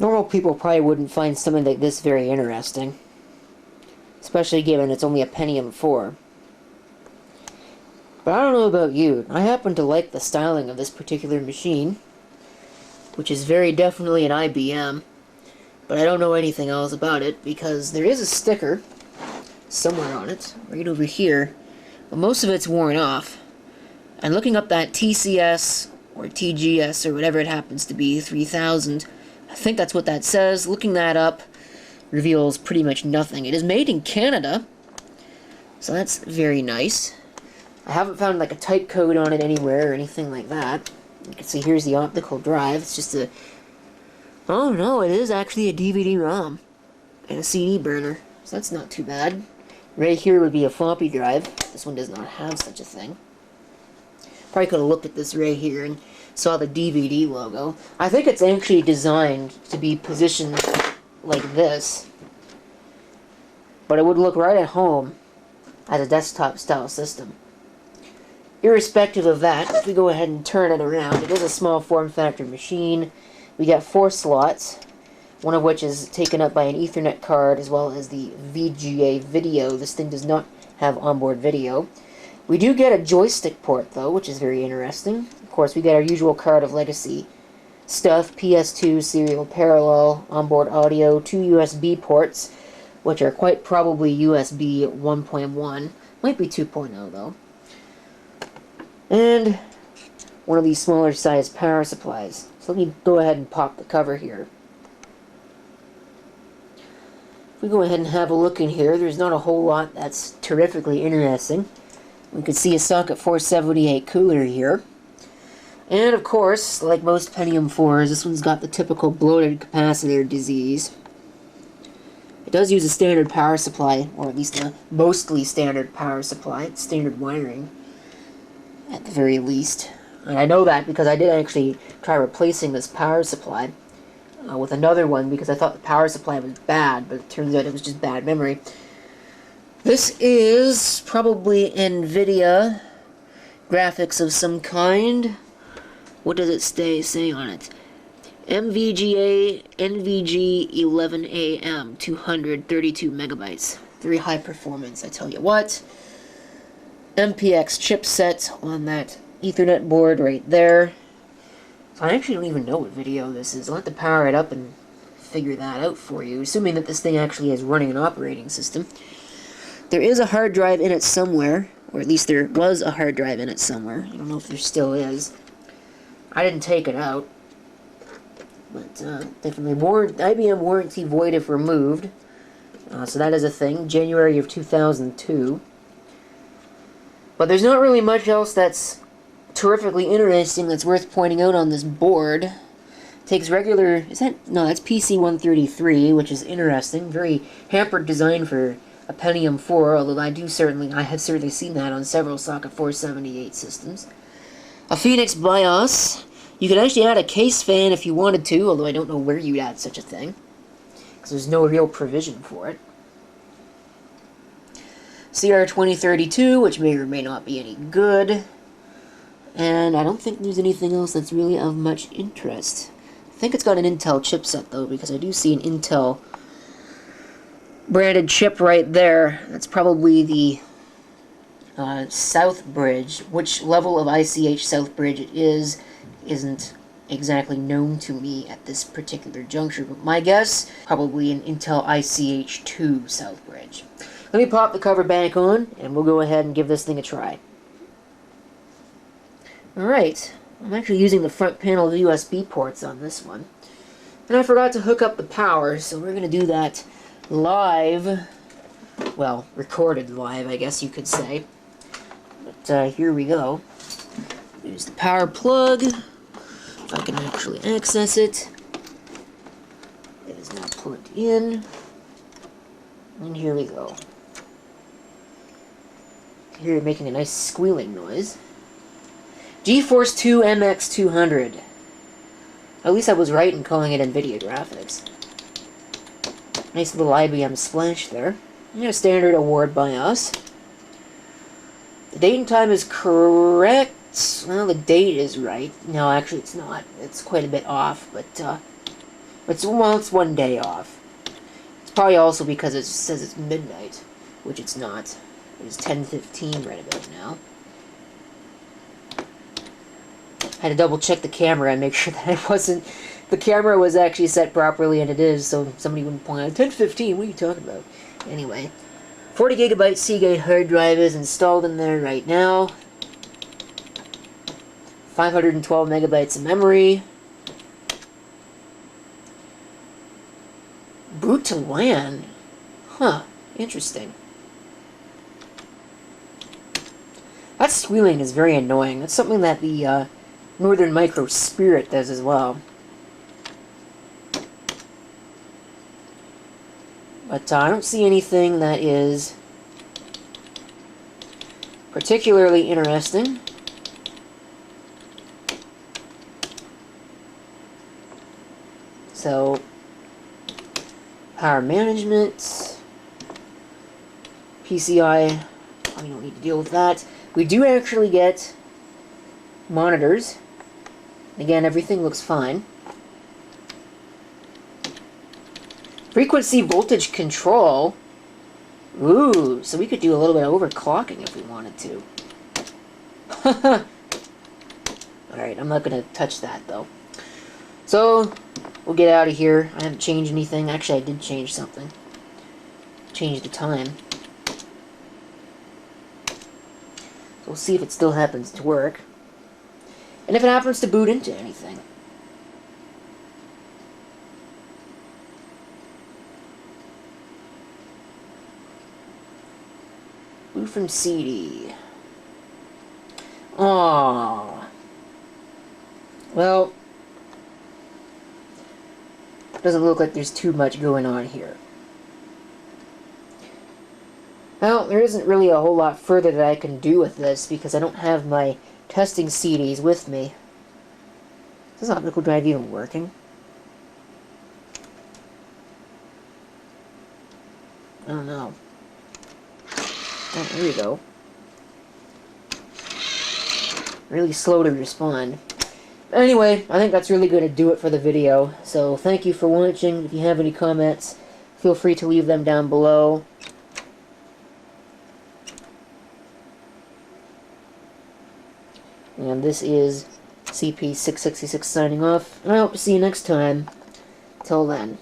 Normal people probably wouldn't find something like this very interesting, especially given it's only a Pentium 4. But I don't know about you. I happen to like the styling of this particular machine, which is very definitely an IBM, but I don't know anything else about it because there is a sticker somewhere on it, right over here, but most of it's worn off. And looking up that TCS or TGS or whatever it happens to be, 3000, I think that's what that says. Looking that up reveals pretty much nothing. It is made in Canada, so that's very nice. I haven't found like a type code on it anywhere or anything like that. You can see here's the optical drive. It's just a... Oh no, it is actually a DVD-ROM and a CD burner, so that's not too bad. Right here would be a floppy drive. This one does not have such a thing. Probably could have looked at this right here and saw the DVD logo. I think it's actually designed to be positioned like this, but it would look right at home as a desktop style system. Irrespective of that, if we go ahead and turn it around, it is a small form factor machine. We got 4 slots, one of which is taken up by an Ethernet card as well as the VGA video. This thing does not have onboard video. We do get a joystick port though, which is very interesting. Of course, we get our usual card of legacy stuff, PS2, serial parallel, onboard audio, 2 USB ports, which are quite probably USB 1.1. Might be 2.0 though. And one of these smaller size power supplies. So let me go ahead and pop the cover here. If we go ahead and have a look in here, there's not a whole lot that's terrifically interesting. We can see a socket 478 cooler here. And of course, like most Pentium 4s, this one's got the typical bloated capacitor disease. It does use a standard power supply, or at least a mostly standard power supply. It's standard wiring, at the very least. And I know that because I did actually try replacing this power supply with another one because I thought the power supply was bad, but it turns out it was just bad memory. This is probably NVIDIA graphics of some kind. What does it say on it? MVGA NVG 11AM 232 megabytes. Very high performance, I tell you what. MPX chipset on that Ethernet board right there. So I actually don't even know what video this is. I'll have to power it up and figure that out for you, assuming that this thing actually is running an operating system. There is a hard drive in it somewhere, or at least there was a hard drive in it somewhere. I don't know if there still is. I didn't take it out, but definitely IBM warranty void if removed. So that is a thing, January of 2002. But there's not really much else that's terrifically interesting that's worth pointing out on this board. Takes regular, that's PC-133, which is interesting. Very hampered design for a Pentium 4, although I have certainly seen that on several socket 478 systems. A Phoenix BIOS. You could actually add a case fan if you wanted to, although I don't know where you'd add such a thing, because there's no real provision for it. CR2032, which may or may not be any good. And I don't think there's anything else that's really of much interest. I think it's got an Intel chipset, though, because I do see an Intel branded chip right there. That's probably the South Bridge. Which level of ICH South Bridge it is isn't exactly known to me at this particular juncture, but my guess, probably an Intel ICH2 South Bridge. Let me pop the cover back on, and we'll go ahead and give this thing a try. Alright, I'm actually using the front panel USB ports on this one. And I forgot to hook up the power, so we're going to do that live. Well, recorded live, I guess you could say. But here we go. There's the power plug. If I can actually access it. It is now plugged in. And here we go. Here you're making a nice squealing noise. GeForce 2 MX200. At least I was right in calling it NVIDIA graphics. Nice little IBM splash there. And a standard award BIOS. The date and time is correct. Well, the date is right. No, actually it's not. It's quite a bit off, but Well, it's one day off. It's probably also because it says it's midnight, which it's not. It's 10:15 right about now. I had to double check the camera and make sure that it wasn't... The camera was actually set properly, and it is, so somebody wouldn't point out, 10:15, what are you talking about? Anyway, 40 gigabyte Seagate hard drive is installed in there right now. 512 megabytes of memory. Boot to LAN. Huh, interesting. That squealing is very annoying. That's something that the Northern Micro Spirit does as well. But I don't see anything that is particularly interesting. So, power management, PCI, we don't need to deal with that. We do actually get monitors. Again, everything looks fine. Frequency voltage control. Ooh, so we could do a little bit of overclocking if we wanted to. Alright, I'm not going to touch that though. So, we'll get out of here. I haven't changed anything. Actually, I did change something. Change the time. So we'll see if it still happens to work. And if it happens to boot into anything. Boot from CD. Aww. Well, doesn't look like there's too much going on here. Well, there isn't really a whole lot further that I can do with this because I don't have my testing CDs with me. Is this optical drive even working? I don't know. Oh, there we go. Really slow to respond. Anyway, I think that's really going to do it for the video. So thank you for watching. If you have any comments, feel free to leave them down below. And this is CP666 signing off. And I hope to see you next time. Till then.